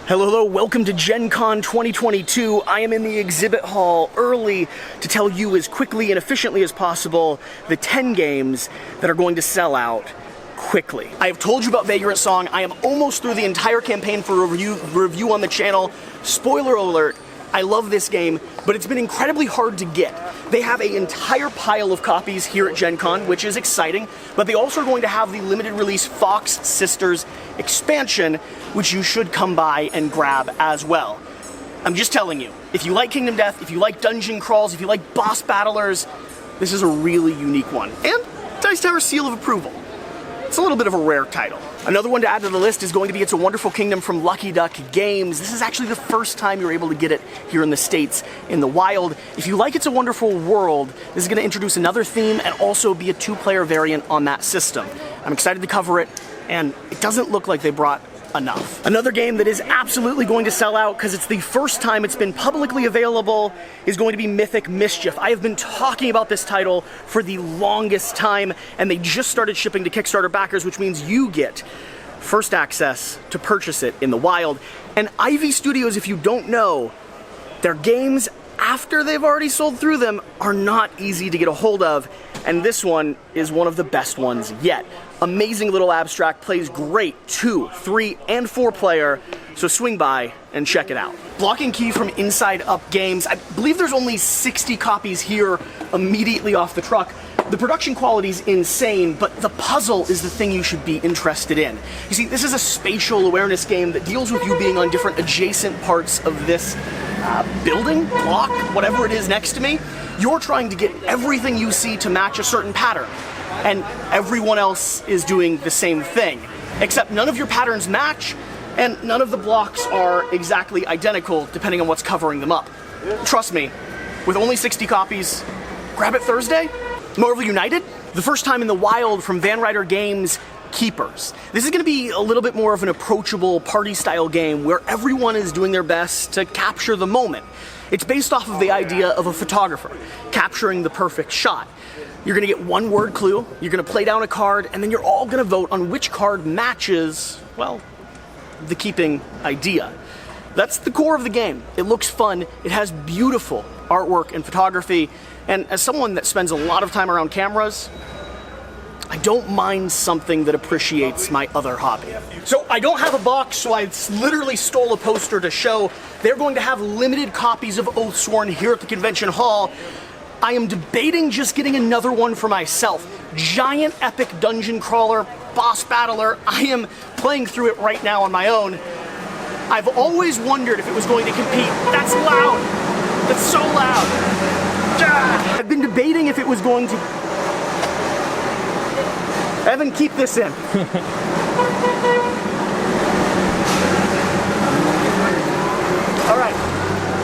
Hello, welcome to GenCon 2022. I am in the exhibit hall early to tell you as quickly and efficiently as possible the 10 games that are going to sell out quickly. I have told you about Vagrant Song. I am almost through the entire campaign for a review on the channel. Spoiler alert, I love this game, but it's been incredibly hard to get. They have an entire pile of copies here at GenCon, which is exciting, but they also are going to have the limited release Fox Sisters expansion, which you should come by and grab as well. I'm just telling you, if you like Kingdom Death, if you like dungeon crawls, if you like boss battlers, this is a really unique one. And Dice Tower seal of approval. It's a little bit of a rare title. Another one to add to the list is going to be It's a Wonderful Kingdom from Lucky Duck Games. This is actually the first time you're able to get it here in the States in the wild. If you like It's a Wonderful World, this is going to introduce another theme and also be a two-player variant on that system. I'm excited to cover it, and it doesn't look like they brought enough. Another game that is absolutely going to sell out because it's the first time it's been publicly available is going to be Mythic Mischief. I have been talking about this title for the longest time, and they just started shipping to Kickstarter backers, which means you get first access to purchase it in the wild. And Ivy Studios, if you don't know, their games after they've already sold through them are not easy to get a hold of, and this one is one of the best ones yet. Amazing little abstract, plays great 2, 3, and 4 player, so swing by and check it out. Block and Key from Inside Up Games. I believe there's only 60 copies here immediately off the truck. The production quality is insane, but the puzzle is the thing you should be interested in. You see, this is a spatial awareness game that deals with you being on different adjacent parts of this building, block, whatever it is next to me. You're trying to get everything you see to match a certain pattern, and everyone else is doing the same thing, except none of your patterns match, and none of the blocks are exactly identical depending on what's covering them up. Trust me, with only 60 copies, grab it Thursday. Marvel United, the first time in the wild from Van Ryder Games Keepers. This is going to be a little bit more of an approachable party-style game where everyone is doing their best to capture the moment. It's based off of the idea of a photographer capturing the perfect shot. You're going to get one word clue, you're going to play down a card, and then you're all going to vote on which card matches, well, the keeping idea. That's the core of the game. It looks fun, it has beautiful artwork and photography, and as someone that spends a lot of time around cameras, I don't mind something that appreciates my other hobby. So I don't have a box, so I literally stole a poster to show. They're going to have limited copies of Oathsworn here at the convention hall. I am debating just getting another one for myself. Giant epic dungeon crawler, boss battler. I am playing through it right now on my own. I've always wondered if it was going to compete. That's loud. That's so loud. I've been debating if it was going to... Evan, keep this in. Alright,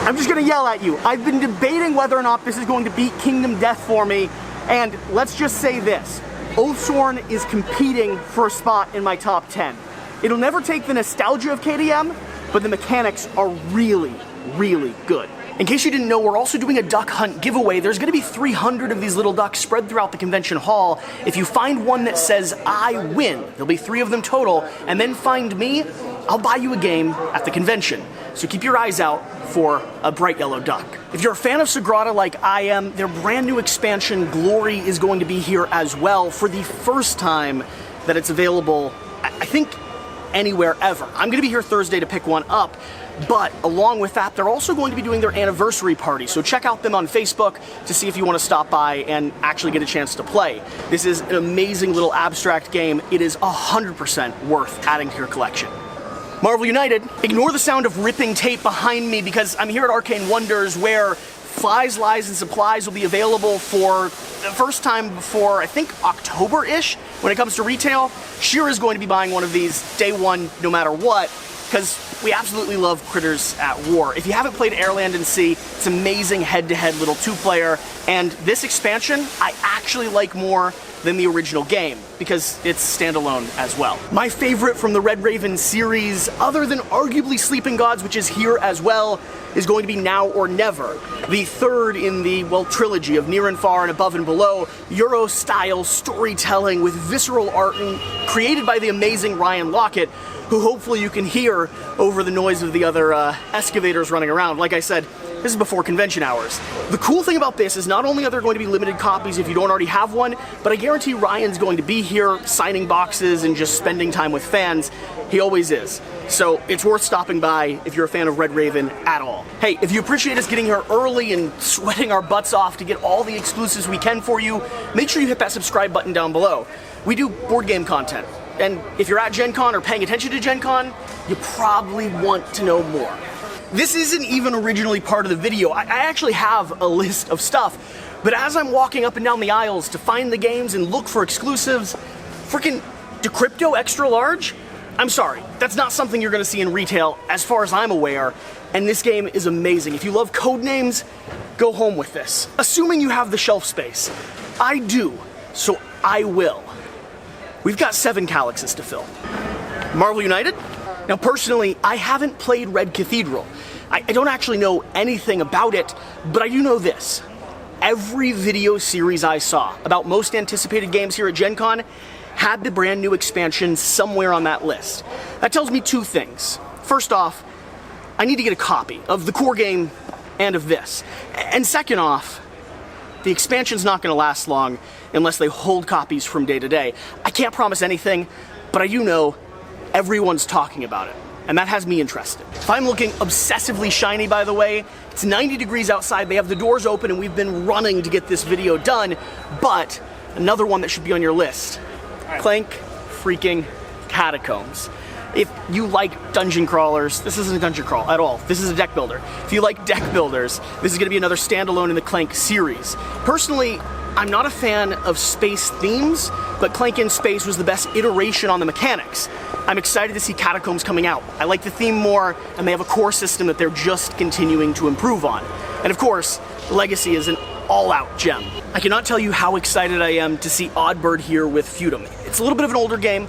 I'm just gonna yell at you. I've been debating whether or not this is going to beat Kingdom Death for me, and let's just say this. Oathsworn is competing for a spot in my top 10. It'll never take the nostalgia of KDM, but the mechanics are really, really good. In case you didn't know, we're also doing a duck hunt giveaway. There's going to be 300 of these little ducks spread throughout the convention hall. If you find one that says, I win, there'll be 3 of them total, and then find me, I'll buy you a game at the convention. So keep your eyes out for a bright yellow duck. If you're a fan of Segrada like I am, their brand new expansion, Glory, is going to be here as well for the first time that it's available, I think, anywhere ever. I'm going to be here Thursday to pick one up. But along with that, they're also going to be doing their anniversary party, so check out them on Facebook to see if you want to stop by and actually get a chance to play. This is an amazing little abstract game. It is 100% worth adding to your collection. Marvel United, ignore the sound of ripping tape behind me because I'm here at Arcane Wonders where Flies, Lies, and Supplies will be available for the first time before, I think, October-ish when it comes to retail. Shira is going to be buying one of these day one no matter what, because we absolutely love Critters at War. If you haven't played Airland and Sea, it's amazing head-to-head little 2-player, and this expansion I actually like more than the original game, because it's standalone as well. My favorite from the Red Raven series, other than arguably Sleeping Gods, which is here as well, is going to be Now or Never, the third in the, well, trilogy of Near and Far and Above and Below, Euro-style storytelling with visceral art and created by the amazing Ryan Lockett, who hopefully you can hear over the noise of the other excavators running around. Like I said, this is before convention hours. The cool thing about this is not only are there going to be limited copies if you don't already have one, but I guarantee Ryan's going to be here signing boxes and just spending time with fans. He always is. So it's worth stopping by if you're a fan of Red Raven at all. Hey, if you appreciate us getting here early and sweating our butts off to get all the exclusives we can for you, make sure you hit that subscribe button down below. We do board game content, and if you're at GenCon or paying attention to GenCon, you probably want to know more. This isn't even originally part of the video. I actually have a list of stuff, but as I'm walking up and down the aisles to find the games and look for exclusives, freaking Decrypto Extra Large? I'm sorry, that's not something you're gonna see in retail as far as I'm aware, and this game is amazing. If you love code names, go home with this. Assuming you have the shelf space. I do, so I will. We've got 7 Calyxes to fill. Marvel United? Now personally, I haven't played Red Cathedral. I don't actually know anything about it, but I do know this. Every video series I saw about most anticipated games here at GenCon had the brand new expansion somewhere on that list. That tells me 2 things. First off, I need to get a copy of the core game and of this. And second off, the expansion's not gonna last long unless they hold copies from day to day. I can't promise anything, but I do know everyone's talking about it, and that has me interested. If I'm looking obsessively shiny, by the way, it's 90 degrees outside, they have the doors open, and we've been running to get this video done, but another one that should be on your list. Clank freaking Catacombs. If you like dungeon crawlers, this isn't a dungeon crawl at all. This is a deck builder. If you like deck builders, this is gonna be another standalone in the Clank series. Personally, I'm not a fan of space themes, but Clank in Space was the best iteration on the mechanics. I'm excited to see Catacombs coming out. I like the theme more, and they have a core system that they're just continuing to improve on. And of course, Legacy is an all-out gem. I cannot tell you how excited I am to see Oddbird here with Feaudum. It's a little bit of an older game.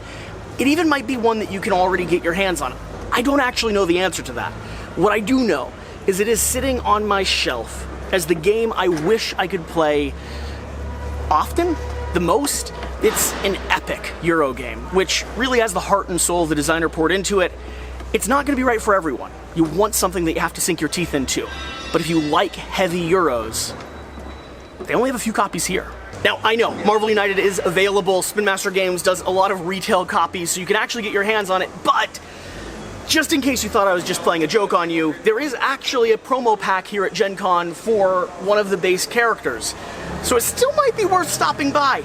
It even might be one that you can already get your hands on. I don't actually know the answer to that. What I do know is it is sitting on my shelf as the game I wish I could play often, the most. It's an epic Euro game, which really has the heart and soul of the designer poured into it. It's not gonna be right for everyone. You want something that you have to sink your teeth into. But if you like heavy Euros, they only have a few copies here. Now, I know Marvel United is available. Spin Master Games does a lot of retail copies, so you can actually get your hands on it, but just in case you thought I was just playing a joke on you, there is actually a promo pack here at GenCon for one of the base characters. So it still might be worth stopping by.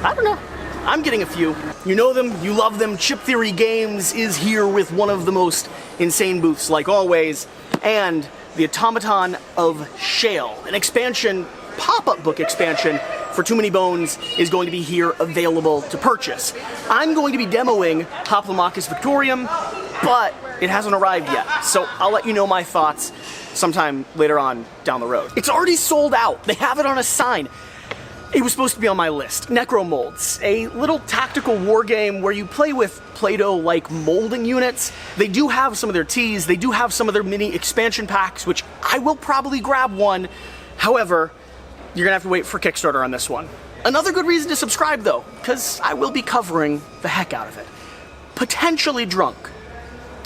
I don't know. I'm getting a few. You know them, you love them. Chip Theory Games is here with one of the most insane booths, like always, and the Automata of Shale, an expansion, pop-up book expansion for Too Many Bones is going to be here available to purchase. I'm going to be demoing Hoplomachus Victorium, but it hasn't arrived yet, so I'll let you know my thoughts sometime later on down the road. It's already sold out. They have it on a sign. It was supposed to be on my list. Necromolds, a little tactical war game where you play with Play-Doh-like molding units. They do have some of their teas, they do have some of their mini expansion packs, which I will probably grab one. However, you're gonna have to wait for Kickstarter on this one. Another good reason to subscribe though, because I will be covering the heck out of it. Potentially drunk.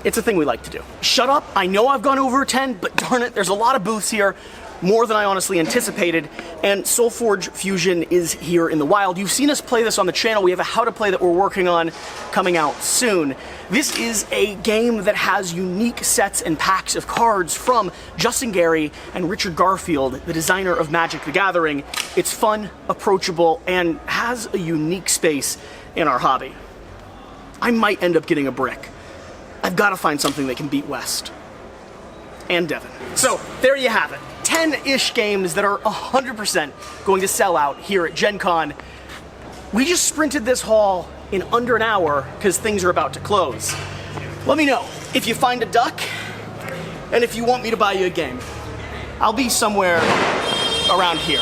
It's a thing we like to do. Shut up, I know I've gone over 10, but darn it, there's a lot of booths here, more than I honestly anticipated, and Soulforge Fusion is here in the wild. You've seen us play this on the channel. We have a how to play that we're working on coming out soon. This is a game that has unique sets and packs of cards from Justin Gary and Richard Garfield, the designer of Magic the Gathering. It's fun, approachable, and has a unique space in our hobby. I might end up getting a brick. I've got to find something that can beat West. And Devin. So, there you have it. 10-ish games that are 100% going to sell out here at GenCon. We just sprinted this haul in under an hour because things are about to close. Let me know if you find a duck and if you want me to buy you a game. I'll be somewhere around here.